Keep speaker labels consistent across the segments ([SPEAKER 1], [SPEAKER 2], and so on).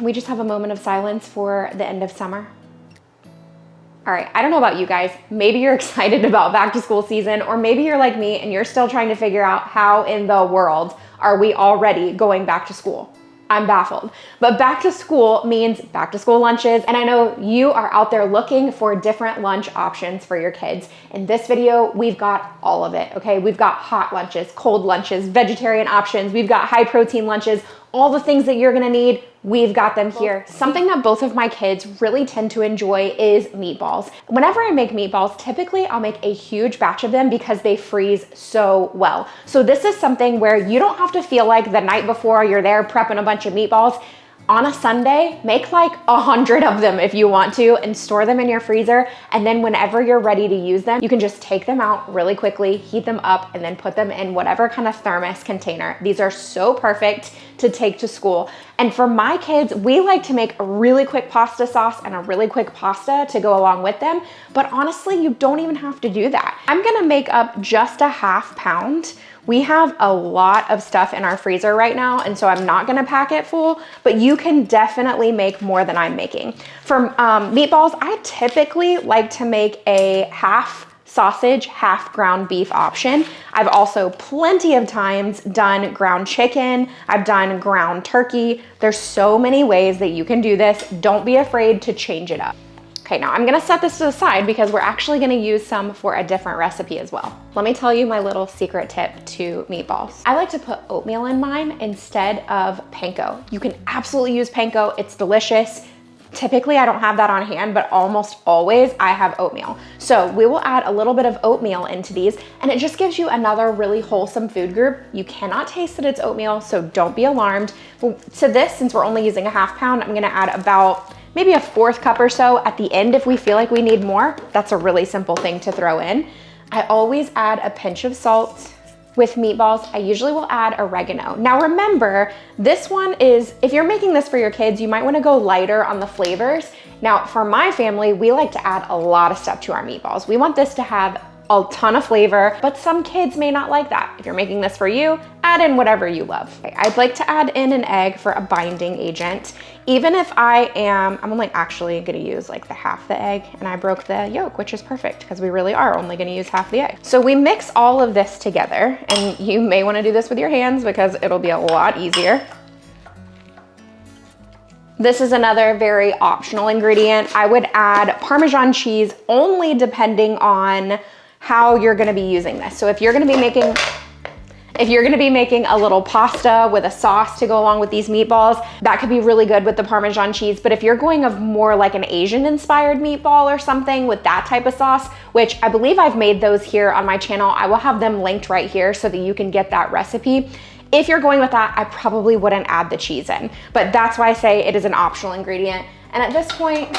[SPEAKER 1] Can we just have a moment of silence for the end of summer? All right, I don't know about you guys. Maybe you're excited about back to school season, or maybe you're like me and you're still trying to figure out how in the world are we already going back to school. I'm baffled. But back to school means back to school lunches. And I know you are out there looking for different lunch options for your kids. In this video, we've got all of it, okay? We've got hot lunches, cold lunches, vegetarian options. We've got high protein lunches, all the things that you're gonna need. We've got them here. Something that both of my kids really tend to enjoy is meatballs. Whenever I make meatballs, typically I'll make a huge batch of them because they freeze so well. So this is something where you don't have to feel like the night before you're there prepping a bunch of meatballs. On a Sunday, make like 100 of them if you want to and store them in your freezer. And then whenever you're ready to use them, you can just take them out really quickly, heat them up, and then put them in whatever kind of thermos container. These are so perfect to take to school. And for my kids, we like to make a really quick pasta sauce and a really quick pasta to go along with them. But honestly, you don't even have to do that. I'm gonna make up just a half pound. We have a lot of stuff in our freezer right now, and so I'm not gonna pack it full, but you can definitely make more than I'm making. For meatballs, I typically like to make a half sausage, half ground beef option. I've also plenty of times done ground chicken. I've done ground turkey. There's so many ways that you can do this. Don't be afraid to change it up. Okay, now I'm gonna set this to the side because we're actually gonna use some for a different recipe as well. Let me tell you my little secret tip to meatballs. I like to put oatmeal in mine instead of panko. You can absolutely use panko, it's delicious. Typically I don't have that on hand, but almost always I have oatmeal. So we will add a little bit of oatmeal into these and it just gives you another really wholesome food group. You cannot taste that it's oatmeal, so don't be alarmed. To this, since we're only using a half pound, I'm gonna add about maybe a 1/4 cup or so at the end if we feel like we need more. That's a really simple thing to throw in. I always add a pinch of salt. With meatballs, I usually will add oregano. Now remember, this one is, if you're making this for your kids, you might wanna go lighter on the flavors. Now for my family, we like to add a lot of stuff to our meatballs. We want this to have a ton of flavor, but some kids may not like that. If you're making this for you, add in whatever you love. Okay, I'd like to add in an egg for a binding agent. Even if I'm only actually gonna use like the half the egg and I broke the yolk, which is perfect because we really are only gonna use half the egg. So we mix all of this together, and you may wanna do this with your hands because it'll be a lot easier. This is another very optional ingredient. I would add Parmesan cheese only depending on how you're gonna be using this. So if you're gonna be making a little pasta with a sauce to go along with these meatballs, that could be really good with the Parmesan cheese. But if you're going of more like an Asian inspired meatball or something with that type of sauce, which I believe I've made those here on my channel, I will have them linked right here so that you can get that recipe. If you're going with that, I probably wouldn't add the cheese in, but that's why I say it is an optional ingredient. And at this point,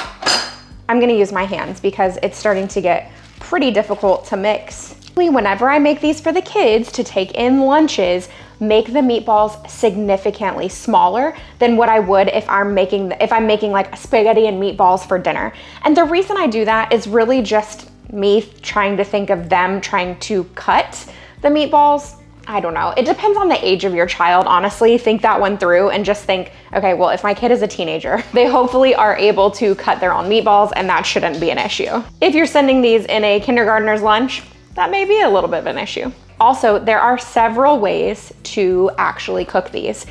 [SPEAKER 1] I'm gonna use my hands because it's starting to get pretty difficult to mix. Whenever I make these for the kids to take in lunches, make the meatballs significantly smaller than what I would if I'm making like spaghetti and meatballs for dinner. And the reason I do that is really just me trying to think of them trying to cut the meatballs. I don't know. It depends on the age of your child, honestly. Think that one through and just think, okay, well, if my kid is a teenager, they hopefully are able to cut their own meatballs and that shouldn't be an issue. If you're sending these in a kindergartner's lunch, that may be a little bit of an issue. Also, there are several ways to actually cook these.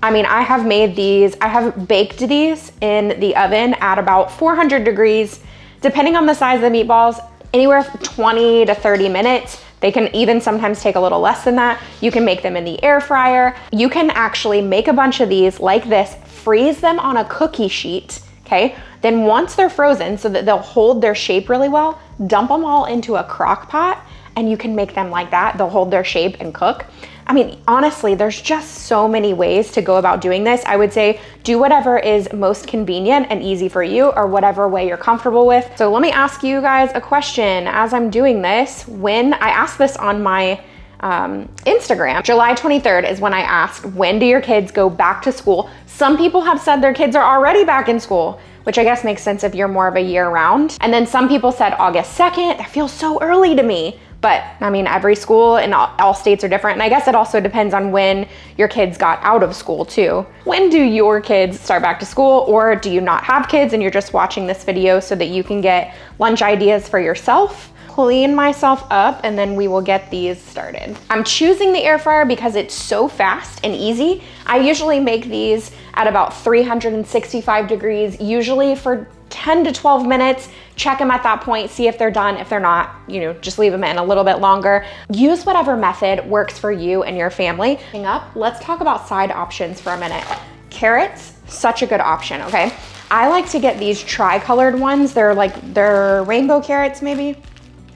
[SPEAKER 1] I mean, I have baked these in the oven at about 400 degrees, depending on the size of the meatballs, anywhere from 20 to 30 minutes. They can even sometimes take a little less than that. You can make them in the air fryer. You can actually make a bunch of these like this, freeze them on a cookie sheet, okay? Then once they're frozen so that they'll hold their shape really well, dump them all into a crock pot and you can make them like that. They'll hold their shape and cook. I mean, honestly, there's just so many ways to go about doing this. I would say do whatever is most convenient and easy for you or whatever way you're comfortable with. So let me ask you guys a question as I'm doing this. When I asked this on my Instagram, July 23rd is when I asked, when do your kids go back to school? Some people have said their kids are already back in school, which I guess makes sense if you're more of a year round. And then some people said August 2nd. That feels so early to me. But I mean, every school and all states are different. And I guess it also depends on when your kids got out of school too. When do your kids start back to school, or do you not have kids and you're just watching this video so that you can get lunch ideas for yourself? Clean myself up and then we will get these started. I'm choosing the air fryer because it's so fast and easy. I usually make these at about 365 degrees, usually for 10 to 12 minutes. Check them at that point, see if they're done. If they're not, you know, just leave them in a little bit longer. Use whatever method works for you and your family. Let's talk about side options for a minute. Carrots, such a good option, okay? I like to get these tri-colored ones. They're rainbow carrots maybe.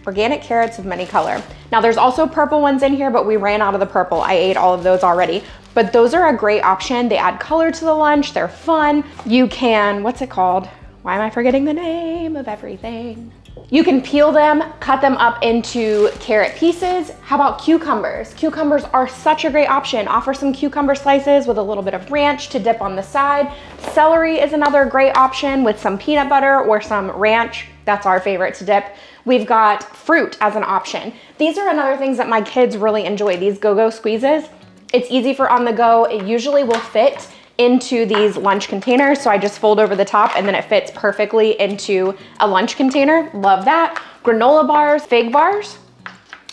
[SPEAKER 1] Organic carrots of many color. Now there's also purple ones in here, but we ran out of the purple. I ate all of those already. But those are a great option. They add color to the lunch. They're fun. You can, what's it called? Why am I forgetting the name of everything? You can peel them, cut them up into carrot pieces. How about cucumbers? Cucumbers are such a great option. Offer some cucumber slices with a little bit of ranch to dip on the side. Celery is another great option with some peanut butter or some ranch. That's our favorite to dip. We've got fruit as an option. These are another things that my kids really enjoy, these go-go squeezes. It's easy for on the go. It usually will fit into these lunch containers. So I just fold over the top and then it fits perfectly into a lunch container. Love that. Granola bars, fig bars.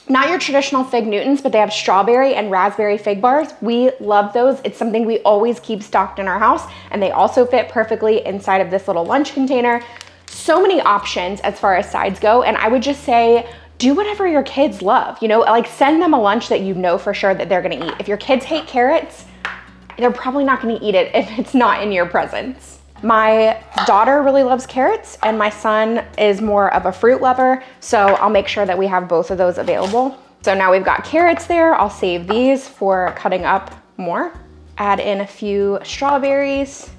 [SPEAKER 1] Not your traditional Fig Newtons, but they have strawberry and raspberry fig bars. We love those. It's something we always keep stocked in our house, and they also fit perfectly inside of this little lunch container. So many options as far as sides go, and I would just say, do whatever your kids love. You know, like send them a lunch that you know for sure that they're gonna eat. If your kids hate carrots, they're probably not gonna eat it if it's not in your presence. My daughter really loves carrots and my son is more of a fruit lover, so I'll make sure that we have both of those available. So now we've got carrots there. I'll save these for cutting up more. Add in a few strawberries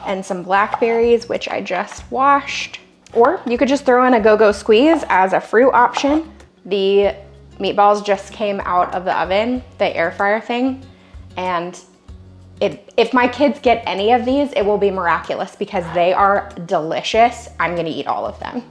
[SPEAKER 1] and some blackberries, which I just washed. Or you could just throw in a go-go squeeze as a fruit option. The meatballs just came out of the oven, the air fryer thing, and if my kids get any of these, it will be miraculous because they are delicious. I'm gonna eat all of them.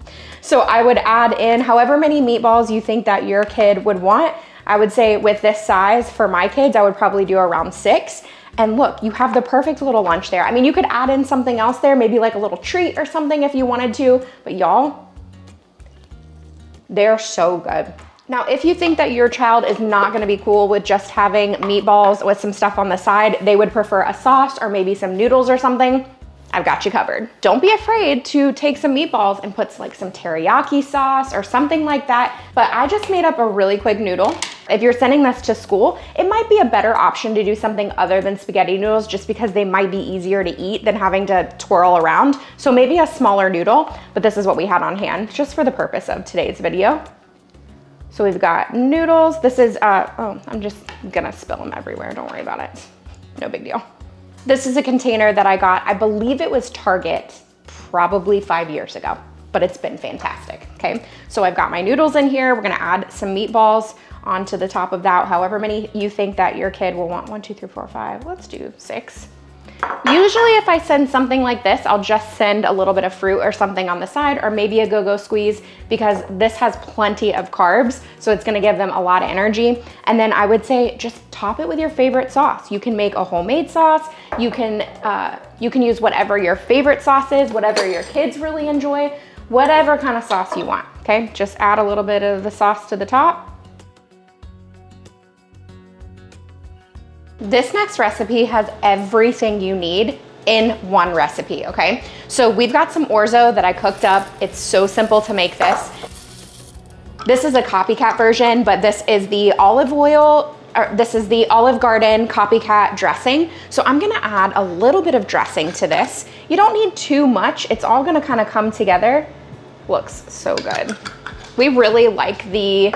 [SPEAKER 1] So I would add in however many meatballs you think that your kid would want. I would say with this size for my kids, I would probably do around 6. And look, you have the perfect little lunch there. I mean, you could add in something else there, maybe like a little treat or something if you wanted to, but y'all, they're so good. Now, if you think that your child is not gonna be cool with just having meatballs with some stuff on the side, they would prefer a sauce or maybe some noodles or something, I've got you covered. Don't be afraid to take some meatballs and put like some teriyaki sauce or something like that. But I just made up a really quick noodle. If you're sending this to school, it might be a better option to do something other than spaghetti noodles just because they might be easier to eat than having to twirl around. So maybe a smaller noodle, but this is what we had on hand just for the purpose of today's video. So we've got noodles. This is, oh, I'm just gonna spill them everywhere. Don't worry about it. No big deal. This is a container that I got, I believe it was Target, probably 5 years ago, but it's been fantastic, okay? So I've got my noodles in here. We're gonna add some meatballs onto the top of that, however many you think that your kid will want. 1, 2, 3, 4, 5, let's do 6. Usually if I send something like this, I'll just send a little bit of fruit or something on the side, or maybe a go-go squeeze, because this has plenty of carbs, so it's gonna give them a lot of energy. And then I would say just top it with your favorite sauce. You can make a homemade sauce. You can use whatever your favorite sauce is, whatever your kids really enjoy, whatever kind of sauce you want, okay? Just add a little bit of the sauce to the top. This next recipe has everything you need in one recipe, okay? So we've got some Orzo that I cooked up. It's so simple to make this. This is a copycat version, but this is the olive oil, or this is the Olive Garden copycat dressing. So I'm gonna add a little bit of dressing to this. You don't need too much. It's all gonna kind of come together. Looks so good. We really like the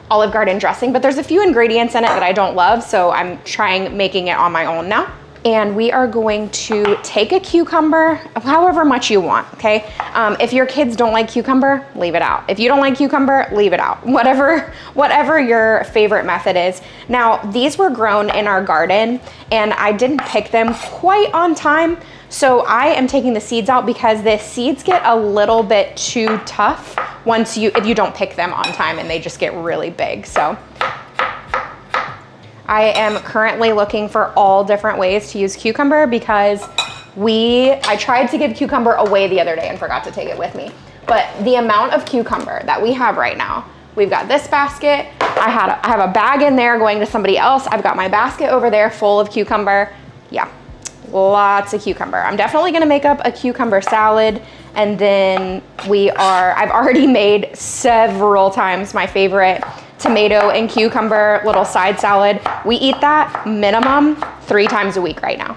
[SPEAKER 1] Olive Garden dressing, but there's a few ingredients in it that I don't love, so I'm trying making it on my own now. And we are going to take a cucumber, however much you want, okay? If your kids don't like cucumber, leave it out. If you don't like cucumber, leave it out. Whatever your favorite method is. Now, these were grown in our garden, and I didn't pick them quite on time, so I am taking the seeds out because the seeds get a little bit too tough if you don't pick them on time and they just get really big. So I am currently looking for all different ways to use cucumber because I tried to give cucumber away the other day and forgot to take it with me. But the amount of cucumber that we have right now, we've got this basket. I have a bag in there going to somebody else. I've got my basket over there full of cucumber. Yeah, lots of cucumber. I'm definitely gonna make up a cucumber salad. And then I've already made several times my favorite tomato and cucumber little side salad. We eat that minimum 3 times a week right now.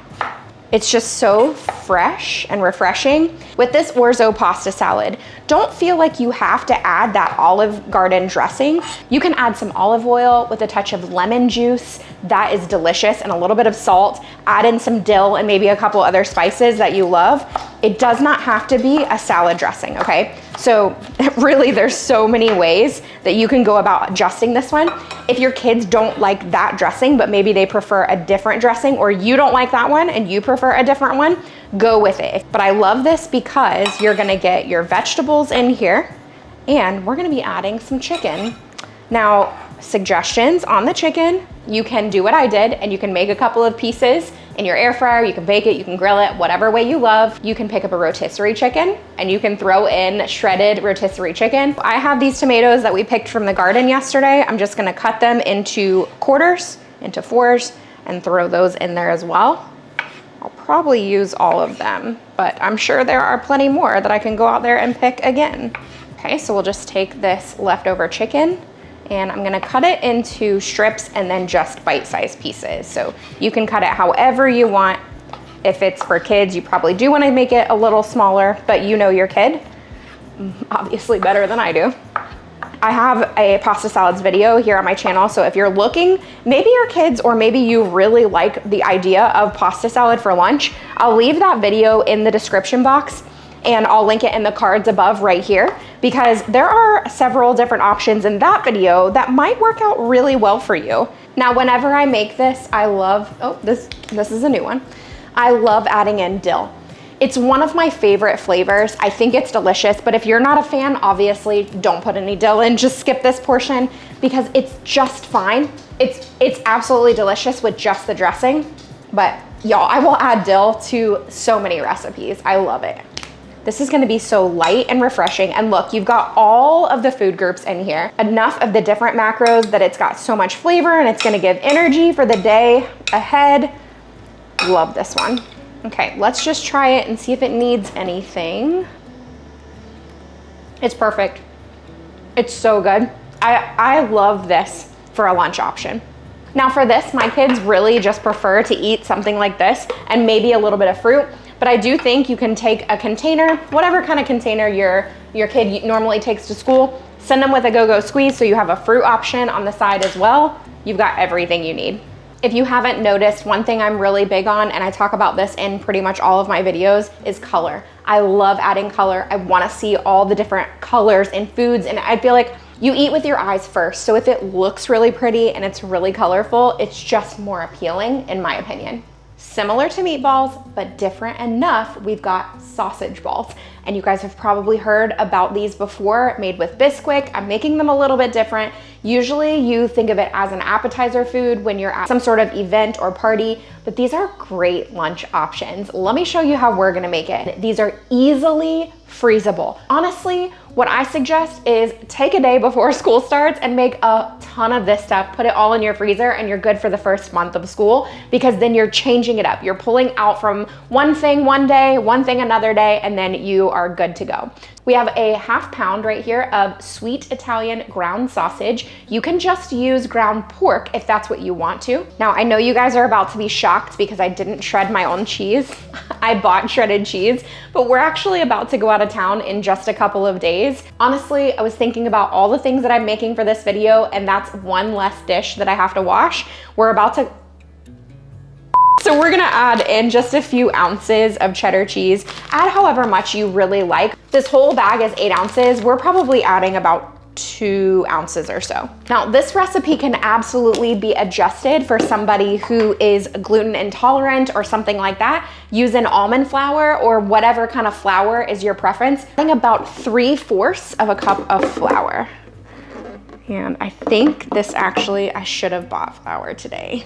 [SPEAKER 1] It's just so fresh and refreshing. With this Orzo pasta salad, don't feel like you have to add that Olive Garden dressing. You can add some olive oil with a touch of lemon juice. That is delicious, and a little bit of salt. Add in some dill and maybe a couple other spices that you love. It does not have to be a salad dressing, okay? So really, there's so many ways that you can go about adjusting this one. If your kids don't like that dressing, but maybe they prefer a different dressing, or you don't like that one and you prefer a different one, go with it. But I love this because you're gonna get your vegetables in here, and we're gonna be adding some chicken. Now, suggestions on the chicken, you can do what I did and you can make a couple of pieces in your air fryer. You can bake it, you can grill it, whatever way you love. You can pick up a rotisserie chicken and you can throw in shredded rotisserie chicken. I have these tomatoes that we picked from the garden yesterday. I'm just gonna cut them into quarters, into 4s, and throw those in there as well. I'll probably use all of them, but I'm sure there are plenty more that I can go out there and pick again. Okay, so we'll just take this leftover chicken and I'm gonna cut it into strips and then just bite-sized pieces. So you can cut it however you want. If it's for kids, you probably do wanna make it a little smaller, but you know your kid, obviously better than I do. I have a pasta salads video here on my channel, so if you're looking, maybe your kids or maybe you really like the idea of pasta salad for lunch, I'll leave that video in the description box and I'll link it in the cards above right here, because there are several different options in that video that might work out really well for you. Now, whenever I make this, I love, this is a new one. I love adding in dill. It's one of my favorite flavors. I think it's delicious, but if you're not a fan, obviously don't put any dill in, just skip this portion because it's just fine. It's absolutely delicious with just the dressing, but y'all, I will add dill to so many recipes. I love it. This is gonna be so light and refreshing. And look, you've got all of the food groups in here, enough of the different macros that it's got so much flavor and it's gonna give energy for the day ahead. Love this one. Okay, let's just try it and see if it needs anything. It's perfect. It's so good. I love this for a lunch option. Now for this, my kids really just prefer to eat something like this and maybe a little bit of fruit. But I do think you can take a container, whatever kind of container your kid normally takes to school, send them with a go-go squeeze so you have a fruit option on the side as well. You've got everything you need. If you haven't noticed, one thing I'm really big on, and I talk about this in pretty much all of my videos, is color. I love adding color. I wanna see all the different colors in foods, and I feel like you eat with your eyes first. So if it looks really pretty and it's really colorful, it's just more appealing in my opinion. Similar to meatballs, but different enough, we've got sausage balls. And you guys have probably heard about these before, made with Bisquick. I'm making them a little bit different. Usually you think of it as an appetizer food when you're at some sort of event or party, but these are great lunch options. Let me show you how we're gonna make it. These are easily freezable. Honestly, what I suggest is take a day before school starts and make a ton of this stuff, put it all in your freezer, and you're good for the first month of school, because then you're changing it up. You're pulling out from one thing one day, one thing another day, and then you are good to go. We have a 1/2 pound right here of sweet Italian ground sausage. You can just use ground pork if that's what you want to. Now, I know you guys are about to be shocked because I didn't shred my own cheese. I bought shredded cheese, but we're actually about to go out of town in just a couple of days. Honestly, I was thinking about all the things that I'm making for this video, and that's one less dish that I have to wash. So we're gonna add in just a few ounces of cheddar cheese. Add however much you really like. This whole bag is 8 ounces. We're probably adding about 2 ounces or so. Now, this recipe can absolutely be adjusted for somebody who is gluten intolerant or something like that. Use an almond flour or whatever kind of flour is your preference. Adding about 3/4 of a cup of flour. And I think this actually, I should have bought flour today.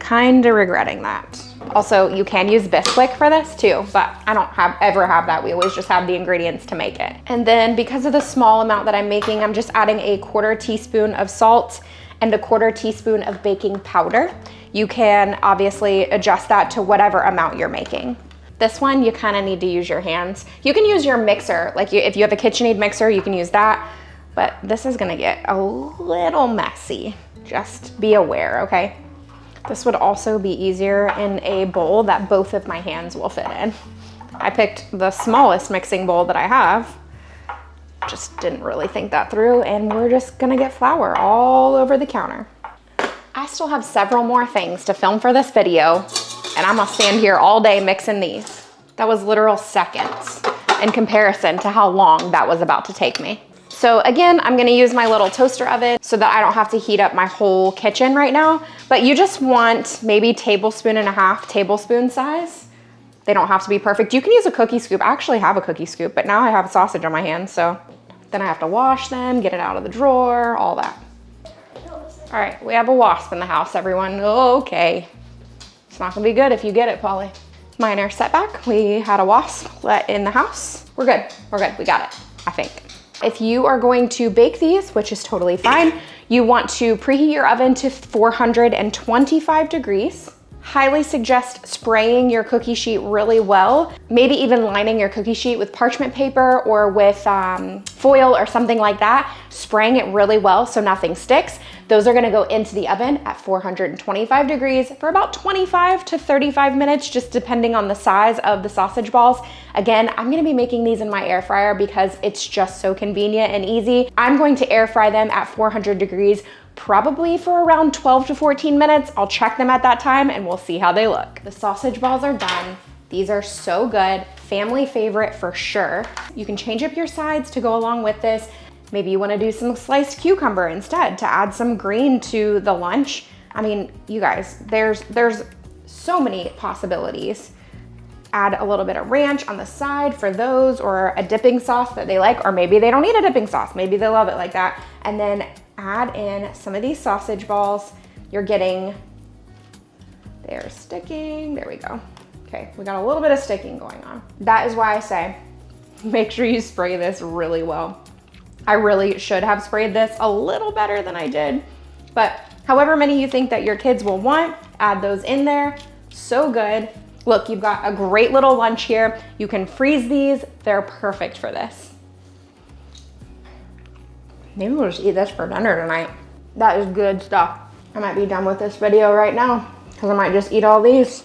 [SPEAKER 1] Kinda regretting that. Also, you can use Bisquick for this too, but I don't ever have that. We always just have the ingredients to make it. And then because of the small amount that I'm making, I'm just adding a 1/4 teaspoon of salt and a 1/4 teaspoon of baking powder. You can obviously adjust that to whatever amount you're making. This one, you kind of need to use your hands. You can use your mixer. Like if you have a KitchenAid mixer, you can use that, but this is gonna get a little messy. Just be aware, okay? This would also be easier in a bowl that both of my hands will fit in. I picked the smallest mixing bowl that I have. Just didn't really think that through, and we're just gonna get flour all over the counter. I still have several more things to film for this video, and I'm gonna stand here all day mixing these. That was literal seconds in comparison to how long that was about to take me. So again, I'm gonna use my little toaster oven so that I don't have to heat up my whole kitchen right now, but you just want maybe 1.5 tablespoon size. They don't have to be perfect. You can use a cookie scoop. I actually have a cookie scoop, but now I have sausage on my hands, so then I have to wash them, get it out of the drawer, all that. All right, we have a wasp in the house, everyone. Okay. It's not gonna be good if you get it, Polly. Minor setback, we had a wasp let in the house. We're good, we got it, I think. If you are going to bake these, which is totally fine, you want to preheat your oven to 425 degrees. Highly suggest spraying your cookie sheet really well, maybe even lining your cookie sheet with parchment paper or with foil or something like that, spraying it really well so nothing sticks. Those are gonna go into the oven at 425 degrees for about 25 to 35 minutes, just depending on the size of the sausage balls. Again, I'm gonna be making these in my air fryer because it's just so convenient and easy. I'm going to air fry them at 400 degrees probably for around 12 to 14 minutes. I'll check them at that time and we'll see how they look. The sausage balls are done. These are so good. Family favorite for sure. You can change up your sides to go along with this. Maybe you want to do some sliced cucumber instead to add some green to the lunch. I mean, you guys, there's so many possibilities. Add a little bit of ranch on the side for those, or a dipping sauce that they like, or maybe they don't need a dipping sauce. Maybe they love it like that. And then add in some of these sausage balls. You're getting, they're sticking, there we go. Okay, we got a little bit of sticking going on. That is why I say, make sure you spray this really well. I really should have sprayed this a little better than I did, but however many you think that your kids will want, add those in there. So good. Look, you've got a great little lunch here. You can freeze these. They're perfect for this. Maybe we'll just eat this for dinner tonight. That is good stuff. I might be done with this video right now because I might just eat all these.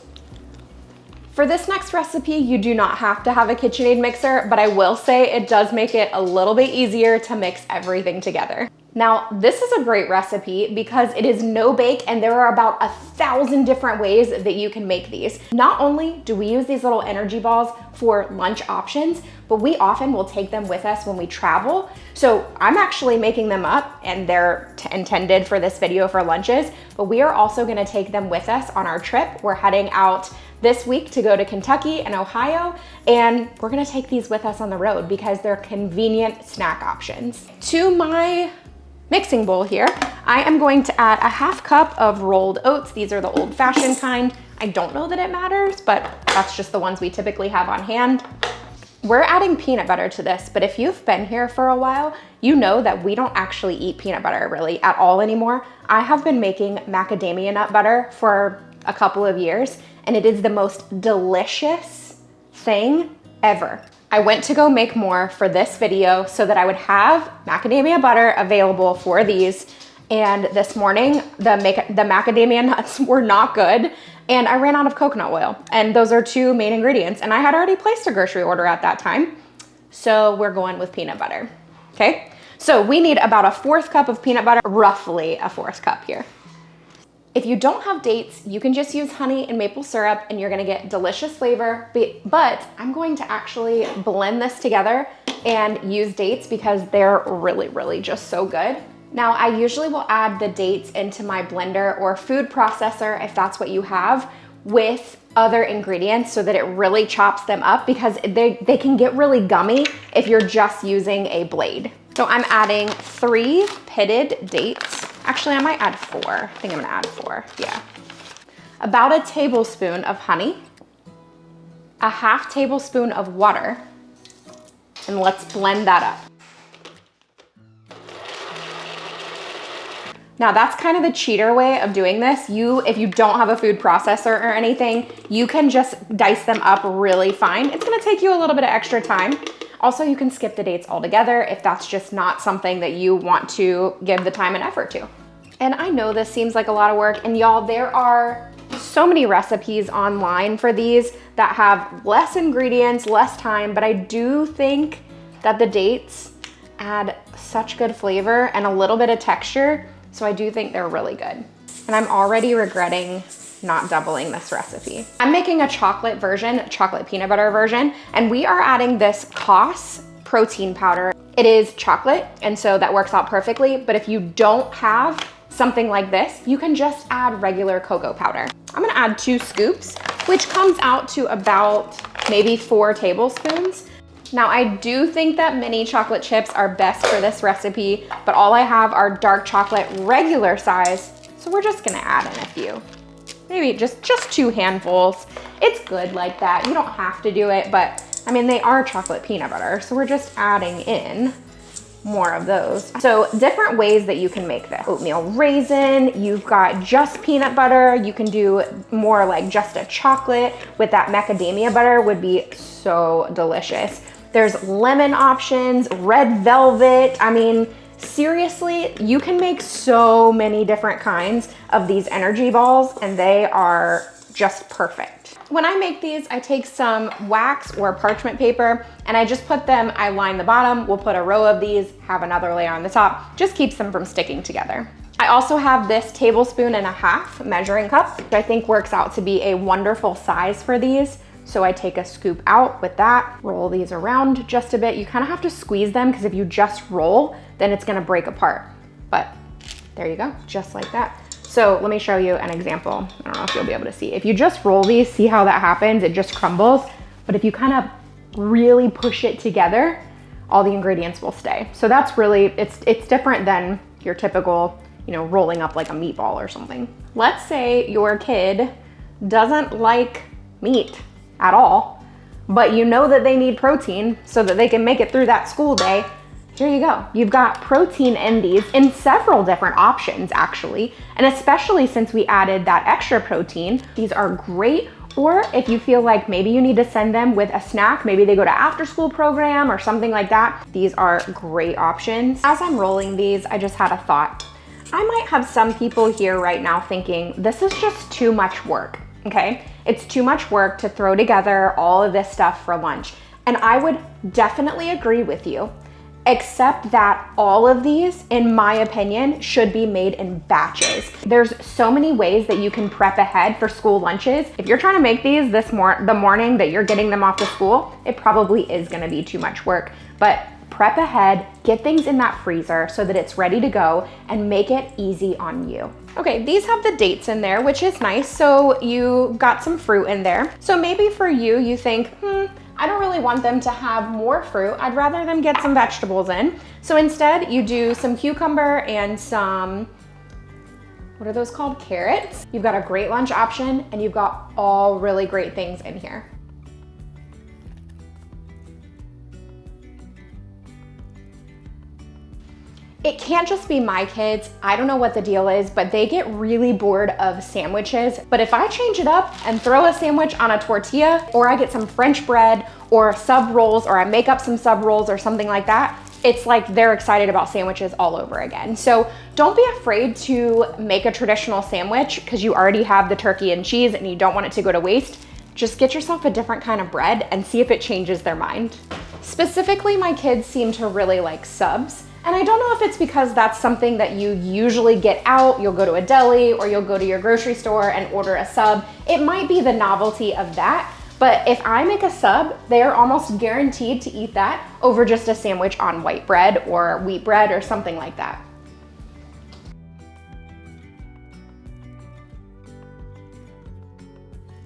[SPEAKER 1] For this next recipe, you do not have to have a KitchenAid mixer, but I will say it does make it a little bit easier to mix everything together. Now, this is a great recipe because it is no bake and there are about 1,000 different ways that you can make these. Not only do we use these little energy balls for lunch options, but we often will take them with us when we travel. So I'm actually making them up and they're intended for this video for lunches, but we are also gonna take them with us on our trip. We're heading out this week to go to Kentucky and Ohio, and we're gonna take these with us on the road because they're convenient snack options. To my mixing bowl here, I am going to add a 1/2 cup of rolled oats. These are the old-fashioned kind. I don't know that it matters, but that's just the ones we typically have on hand. We're adding peanut butter to this, but if you've been here for a while, you know that we don't actually eat peanut butter really at all anymore. I have been making macadamia nut butter for a couple of years, and it is the most delicious thing ever. I went to go make more for this video so that I would have macadamia butter available for these. And this morning, the macadamia nuts were not good, and I ran out of coconut oil. And those are 2 main ingredients. And I had already placed a grocery order at that time. So we're going with peanut butter, okay? So we need about a 1/4 cup of peanut butter, roughly a 1/4 cup here. If you don't have dates, you can just use honey and maple syrup and you're gonna get delicious flavor, but I'm going to actually blend this together and use dates because they're really, really just so good. Now, I usually will add the dates into my blender or food processor, if that's what you have, with other ingredients so that it really chops them up, because they can get really gummy if you're just using a blade. So I'm adding 3 pitted dates. Actually, I might add 4. I think I'm gonna add 4, yeah. About a tablespoon of honey, a half tablespoon of water, and let's blend that up. Now that's kind of the cheater way of doing this. If you don't have a food processor or anything, you can just dice them up really fine. It's gonna take you a little bit of extra time. Also, you can skip the dates altogether if that's just not something that you want to give the time and effort to. And I know this seems like a lot of work, and y'all, there are so many recipes online for these that have less ingredients, less time, but I do think that the dates add such good flavor and a little bit of texture. So I do think they're really good. And I'm already regretting not doubling this recipe. I'm making a chocolate version, chocolate peanut butter version, and we are adding this Koss protein powder. It is chocolate, and so that works out perfectly. But if you don't have something like this, you can just add regular cocoa powder. I'm gonna add 2 scoops, which comes out to about maybe 4 tablespoons. Now, I do think that mini chocolate chips are best for this recipe, but all I have are dark chocolate regular size, so we're just gonna add in a few. Maybe just 2 handfuls. It's good like that. You don't have to do it, but I mean, they are chocolate peanut butter, so we're just adding in more of those. So different ways that you can make this. Oatmeal raisin, you've got just peanut butter. You can do more like just a chocolate with that macadamia butter, would be so delicious. There's lemon options, red velvet. I mean, seriously, you can make so many different kinds of these energy balls, and they are just perfect. When I make these, I take some wax or parchment paper and I just put them, I line the bottom, we'll put a row of these, have another layer on the top, just keeps them from sticking together. I also have this 1.5 tablespoon measuring cup, which I think works out to be a wonderful size for these. So I take a scoop out with that, roll these around just a bit. You kind of have to squeeze them because if you just roll, then it's gonna break apart. But there you go, just like that. So let me show you an example. I don't know if you'll be able to see. If you just roll these, see how that happens? It just crumbles. But if you kind of really push it together, all the ingredients will stay. So that's really, it's different than your typical, rolling up like a meatball or something. Let's say your kid doesn't like meat at all, but you know that they need protein so that they can make it through that school day. Here you go. You've got protein in these in several different options actually, and especially since we added that extra protein, these are great. Or if you feel like maybe you need to send them with a snack, maybe they go to after school program or something like that, these are great options. As I'm rolling these, I just had a thought. I might have some people here right now thinking, this is just too much work, okay? It's too much work to throw together all of this stuff for lunch. And I would definitely agree with you, except that all of these, in my opinion, should be made in batches. There's so many ways that you can prep ahead for school lunches. If you're trying to make these the morning that you're getting them off to school, it probably is gonna be too much work. But prep ahead, get things in that freezer so that it's ready to go, and make it easy on you. Okay, these have the dates in there, which is nice. So you got some fruit in there. So maybe for you, you think, I don't really want them to have more fruit. I'd rather them get some vegetables in. So instead you do some cucumber and some, what are those called? Carrots. You've got a great lunch option and you've got all really great things in here. It can't just be my kids. I don't know what the deal is, but they get really bored of sandwiches. But if I change it up and throw a sandwich on a tortilla, or I get some French bread or sub rolls, or I make up some sub rolls or something like that, it's like they're excited about sandwiches all over again. So don't be afraid to make a traditional sandwich because you already have the turkey and cheese and you don't want it to go to waste. Just get yourself a different kind of bread and see if it changes their mind. Specifically, my kids seem to really like subs. And I don't know if it's because that's something that you usually get out. You'll go to a deli or you'll go to your grocery store and order a sub. It might be the novelty of that, But if I make a sub, they're almost guaranteed to eat that over just a sandwich on white bread or wheat bread or something like that.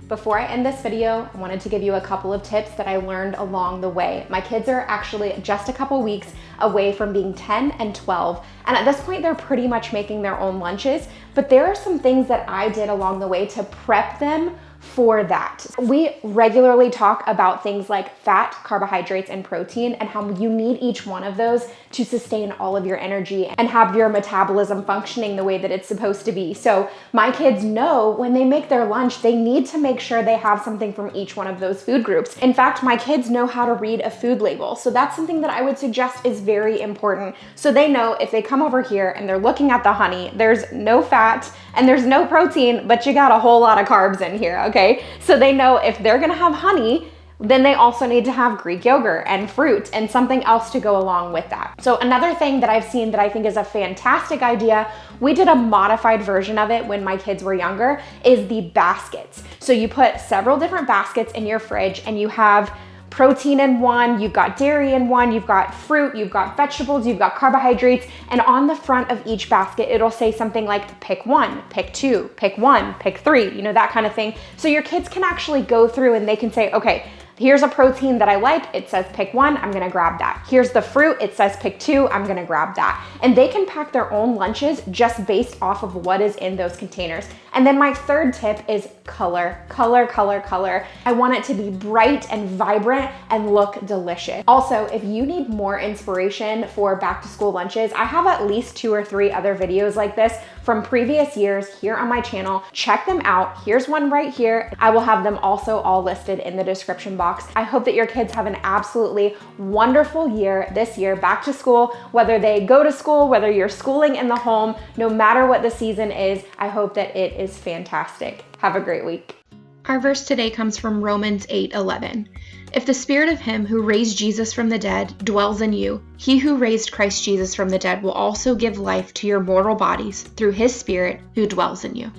[SPEAKER 1] Before I end this video, I wanted to give you a couple of tips that I learned along the way. My kids are actually just a couple weeks away from being 10 and 12, and at this point they're pretty much making their own lunches, but there are some things that I did along the way to prep them for that. We regularly talk about things like fat, carbohydrates, and protein, and how you need each one of those to sustain all of your energy and have your metabolism functioning the way that it's supposed to be. So my kids know when they make their lunch, they need to make sure they have something from each one of those food groups. In fact, my kids know how to read a food label. So that's something that I would suggest is very important. So they know if they come over here and they're looking at the honey, there's no fat and there's no protein, but you got a whole lot of carbs in here, okay? So they know if they're gonna have honey, then they also need to have Greek yogurt and fruit and something else to go along with that. So another thing that I've seen that I think is a fantastic idea, we did a modified version of it when my kids were younger, is the baskets. So you put several different baskets in your fridge and you have protein in one, you've got dairy in one, you've got fruit, you've got vegetables, you've got carbohydrates, and on the front of each basket, it'll say something like pick one, pick two, pick one, pick three, you know, that kind of thing. So your kids can actually go through and they can say, okay, here's a protein that I like, it says pick one, I'm gonna grab that. Here's the fruit, it says pick two, I'm gonna grab that. And they can pack their own lunches just based off of what is in those containers. And then my third tip is color, color, color, color. I want it to be bright and vibrant and look delicious. Also, if you need more inspiration for back to school lunches, I have at least 2 or 3 other videos like this from previous years here on my channel. Check them out. Here's one right here. I will have them also all listed in the description box. I hope that your kids have an absolutely wonderful year this year, back to school, whether they go to school, whether you're schooling in the home, no matter what the season is, I hope that it is fantastic. Have a great week. Our verse today comes from Romans 8:11. If the spirit of him who raised Jesus from the dead dwells in you, he who raised Christ Jesus from the dead will also give life to your mortal bodies through his spirit who dwells in you.